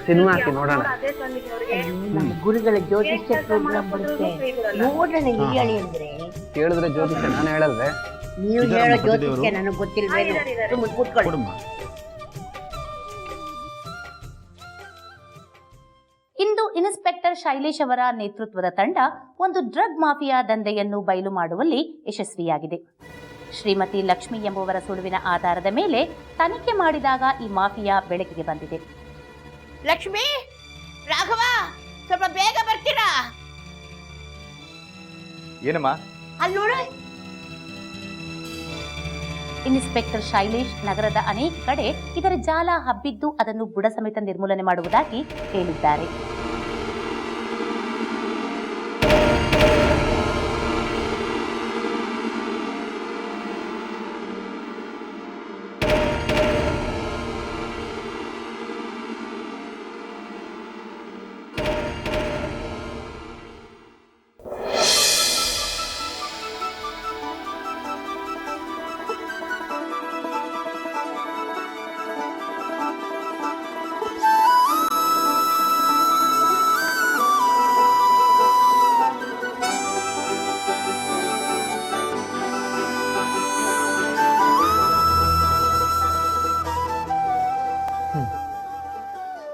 Cinema ಹಾಕಿ ನೋಡೋಣ. ನಮ್ಮ ಗುರುಗಳ ಜ್ಯೋತಿಷ್ಯ ಪ್ರೋಗ್ರಾಮ್ ಬರುತ್ತೆ ನೋಡೋಣ. ಹಿರಿಯಳಿ ಅಂದ್ರೆ ಹೇಳಿದ್ರೆ ಜ್ಯೋತಿಷ್ಯ ನಾನು ಹೇಳಲ್ವೇ? ನೀವು ಹೇಳೋ ಜ್ಯೋತಿಷ್ಯ ನನಗೆ ಗೊತ್ತಿಲ್ವೇನು? ಸುಮ್ಮನೆ ಕೂತ್ಕೊಳ್ಳಿ. ಇಂದು ಇನ್ಸ್ಪೆಕ್ಟರ್ ಶೈಲೇಶ್ ಅವರ ನೇತೃತ್ವದ ತಂಡ ಒಂದು ಡ್ರಗ್ ಮಾಫಿಯಾ ದಂಧೆಯನ್ನು ಬಯಲು ಮಾಡುವಲ್ಲಿ ಯಶಸ್ವಿಯಾಗಿದೆ. ಶ್ರೀಮತಿ ಲಕ್ಷ್ಮಿ ಎಂಬುವರ ಸುಳುವಿನ ಆಧಾರದ ಮೇಲೆ ತನಿಖೆ ಮಾಡಿದಾಗ ಈ ಮಾಫಿಯಾ ಬೆಳಕಿಗೆ ಬಂದಿದೆ. ಲಕ್ಷ್ಮಿ, ರಾಘವ, ಸ್ವಲ್ಪ ಬೇಗ ಬರ್ತೀರಾ? ಏನಮ್ಮ? ಅಲ್ಲಿ ನೋಡ. ಇನ್ಸ್ಪೆಕ್ಟರ್ ಶೈಲೇಶ್ ನಗರದ ಅನೇಕ ಕಡೆ ಇದರ ಜಾಲ ಹಬ್ಬಿದ್ದು ಅದನ್ನು ಬುಡ ಸಮೇತ ನಿರ್ಮೂಲನೆ ಮಾಡುವುದಾಗಿ ಹೇಳಿದ್ದಾರೆ.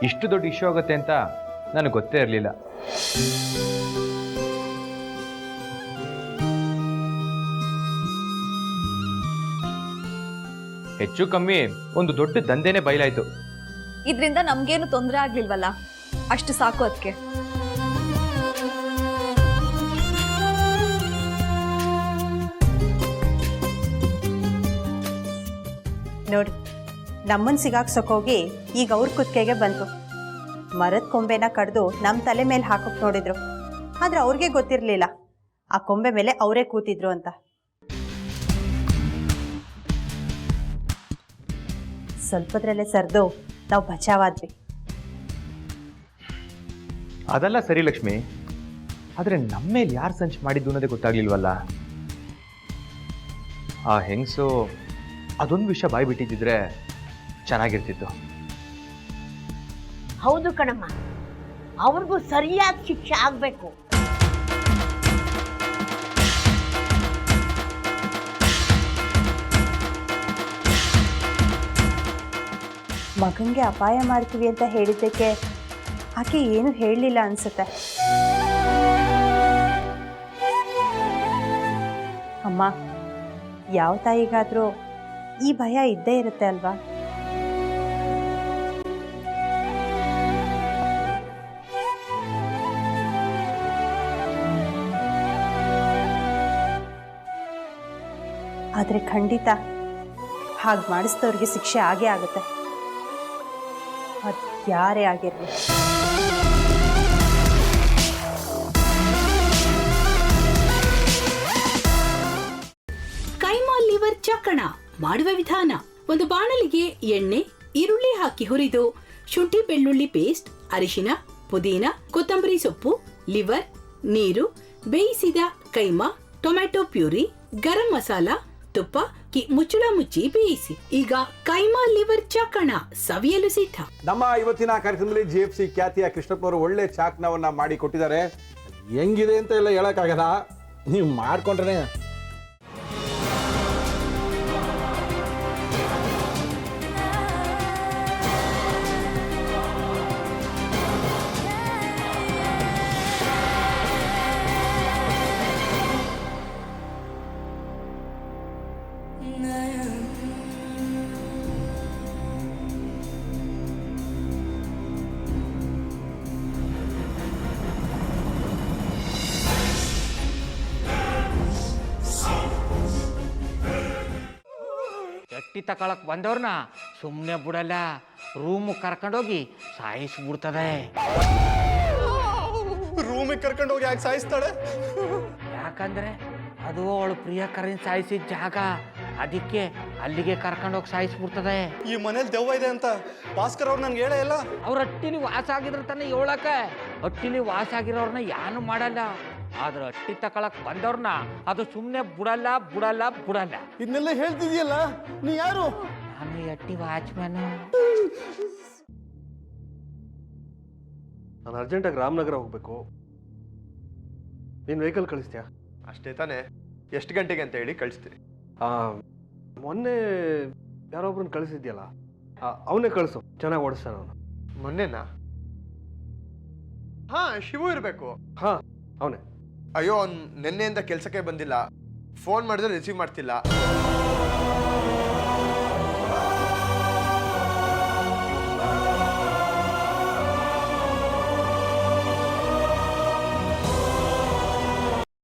ಇಷ್ಟು ದೊಡ್ಡ ಇಶ್ಯೂ ಆಗುತ್ತೆ ಅಂತ ನನಗೆ ಗೊತ್ತೇ ಇರಲಿಲ್ಲ. ಹೆಚ್ಚು ಕಮ್ಮಿ ಒಂದು ದೊಡ್ಡ ದಂಧೆನೇ ಬಯಲಾಯ್ತು. ಇದರಿಂದ ನಮ್ಗೇನು ತೊಂದರೆ ಆಗ್ಲಿಲ್ವಲ್ಲ, ಅಷ್ಟು ಸಾಕು. ಅದಕ್ಕೆ ನೋಡಿ, ನಮ್ಮನ್ನು ಸಿಗಾಕ್ಸೋಕೋಗಿ ಈಗ ಅವ್ರ ಕುತ್ತಿಗೆಗೆ ಬಂತು. ಮರದ ಕೊಂಬೆನ ಕಡ್ದು ನಮ್ಮ ತಲೆ ಮೇಲೆ ಹಾಕೋಕೆ ನೋಡಿದ್ರು, ಆದರೆ ಅವ್ರಿಗೆ ಗೊತ್ತಿರಲಿಲ್ಲ ಆ ಕೊಂಬೆ ಮೇಲೆ ಅವರೇ ಕೂತಿದ್ರು ಅಂತ. ಸ್ವಲ್ಪದ್ರಲ್ಲೇ ಸರ್ದು ನಾವು ಬಚಾವಾದ್ವಿ. ಅದೆಲ್ಲ ಸರಿ ಲಕ್ಷ್ಮಿ, ಆದರೆ ನಮ್ಮ ಮೇಲೆ ಯಾರು ಸಂಚು ಮಾಡಿದ್ದು ಅನ್ನೋದೇ ಗೊತ್ತಾಗ್ಲಿಲ್ವಲ್ಲ. ಆ ಹೆಂಗಸು ಅದೊಂದು ವಿಷಯ ಬಾಯಿ ಬಿಟ್ಟಿದ್ದಿದ್ರೆ ಚೆನ್ನಾಗಿರ್ತಿತ್ತು. ಹೌದು ಕಣಮ್ಮ, ಅವ್ರಿಗೂ ಸರಿಯಾದ ಶಿಕ್ಷೆ ಆಗ್ಬೇಕು. ಮಗನಿಗೆ ಅಪಾಯ ಮಾಡ್ತೀವಿ ಅಂತ ಹೇಳಿದ್ದಕ್ಕೆ ಆಕೆ ಏನು ಹೇಳಲಿಲ್ಲ ಅನ್ಸುತ್ತೆ. ಅಮ್ಮ, ಯಾವ ತಾಯಿಗಾದರೂ ಈ ಭಯ ಇದ್ದೇ ಇರುತ್ತೆ ಅಲ್ವಾ? ಆದರೆ ಖಂಡಿತ ಹಾಗೆ ಮಾಡಿಸಿದವ್ರಿಗೆ ಶಿಕ್ಷೆ ಆಗೇ ಆಗುತ್ತೆ, ಅದು ಯಾರೇ ಆಗಿರಲಿ. ಕೈಮಾ ಲಿವರ್ ಚಕ್ಕಣ ಮಾಡುವ ವಿಧಾನ: ಒಂದು ಬಾಣಲಿಗೆ ಎಣ್ಣೆ, ಈರುಳ್ಳಿ ಹಾಕಿ ಹುರಿದು ಶುಂಠಿ ಬೆಳ್ಳುಳ್ಳಿ ಪೇಸ್ಟ್, ಅರಿಶಿನ, ಪುದೀನ, ಕೊತ್ತಂಬರಿ ಸೊಪ್ಪು, ಲಿವರ್, ನೀರು, ಬೇಯಿಸಿದ ಕೈಮಾ, ಟೊಮ್ಯಾಟೊ ಪ್ಯೂರಿ, ಗರಂ ಮಸಾಲ, ತುಪ್ಪ ಮುಚ್ಚಳ ಮುಚ್ಚಿ ಬೇಯಿಸಿ. ಈಗ ಕೈಮಾ ಲಿವರ್ ಚಾಕಣ ಸವಿಯಲು ಸಿದ್ಧ. ನಮ್ಮ ಇವತ್ತಿನ ಕಾರ್ಯಕ್ರಮದಲ್ಲಿ GFC ಖ್ಯಾತಿಯ ಕೃಷ್ಣಪ್ಪನವರು ಒಳ್ಳೆ ಚಾಕ್ನವನ್ನ ಮಾಡಿ ಕೊಟ್ಟಿದ್ದಾರೆ. ಹೆಂಗಿದೆ ಅಂತ ಎಲ್ಲ ಹೇಳಕ್ಕಾಗಲ್ಲ, ನೀವು ಮಾಡ್ಕೊಂಡ್ರೆ. ಚಟ್ಟಿ ತಕೊಳಕ್ ಬಂದವ್ರನ್ನ ಸುಮ್ಮನೆ ಬಿಡಲ್ಲ, ರೂಮ್ ಕರ್ಕೊಂಡೋಗಿ ಸಾಯಿಸ್ಬಿಡ್ತದೆ. ರೂಮಿಗೆ ಕರ್ಕೊಂಡೋಗಿ ಯಾಕೆ ಸಾಯಿಸ್ತಾಳೆ? ಯಾಕಂದ್ರೆ ಅದು ಅವಳು ಪ್ರಿಯಕರನ್ ಸಾಯಿಸಿದ ಜಾಗ, ಅದಕ್ಕೆ ಅಲ್ಲಿಗೆ ಕರ್ಕೊಂಡೋಗಿ ಸಾಯಿಸ್ಬಿಡ್ತದೆ. ಈ ಮನೇಲಿ ದೆವ್ವ ಇದೆ ಅಂತ ಭಾಸ್ಕರ್ ಅವ್ರು ನನ್ಗೆ ಹೇಳೇ ಇಲ್ಲ. ಅವ್ರ ಹಟ್ಟಿಲಿ ವಾಸ ಆಗಿದ್ರ ತಾನೆ ಹೇಳಕ. ಹಟ್ಟಿಲಿ ವಾಸ ಆಗಿರೋರ್ನ ಯಾನು ಮಾಡಲ್ಲ, ಆದ್ರೆ ಹಟ್ಟಿ ತಕೊಳಕ್ ಬಂದವ್ರನ್ನ ಅದು ಸುಮ್ಮನೆ ಬಿಡಲ್ಲ ಬಿಡಲ್ಲ ಬಿಡಲ್ಲ. ಇದನ್ನೆಲ್ಲ ಹೇಳ್ತಿದ್ಯಲ್ಲ, ನೀ ಯಾರು? ನಾನು ಹಟ್ಟಿ ವಾಚ್ಮ್ಯಾನು. ನಾನು ಅರ್ಜೆಂಟಾಗಿ ರಾಮನಗರ ಹೋಗಬೇಕು. ನೀನು ವೆಹಿಕಲ್ ಕಳಿಸ್ತೀಯಾ? ಅಷ್ಟೇ ತಾನೇ, ಎಷ್ಟು ಗಂಟೆಗೆ ಅಂತ ಹೇಳಿ ಕಳಿಸ್ತೀನಿ. ಮೊನ್ನೆ ಯಾರೊಬ್ರನ್ನ ಕಳಿಸಿದ್ಯಲ್ಲ, ಅವನೇ ಕಳಿಸು, ಚೆನ್ನಾಗಿ ಓಡಿಸ್ತಾನೆ ಅವನು. ಮೊನ್ನೆನಾ? ಹಾಂ, ಶಿವು ಇರಬೇಕು. ಹಾಂ, ಅವನೇ. ಅಯ್ಯೋ, ಅವ್ನು ನಿನ್ನೆಯಿಂದ ಕೆಲಸಕ್ಕೆ ಬಂದಿಲ್ಲ. ಫೋನ್ ಮಾಡಿದ್ರೆ ರಿಸೀವ್ ಮಾಡ್ತಿಲ್ಲ.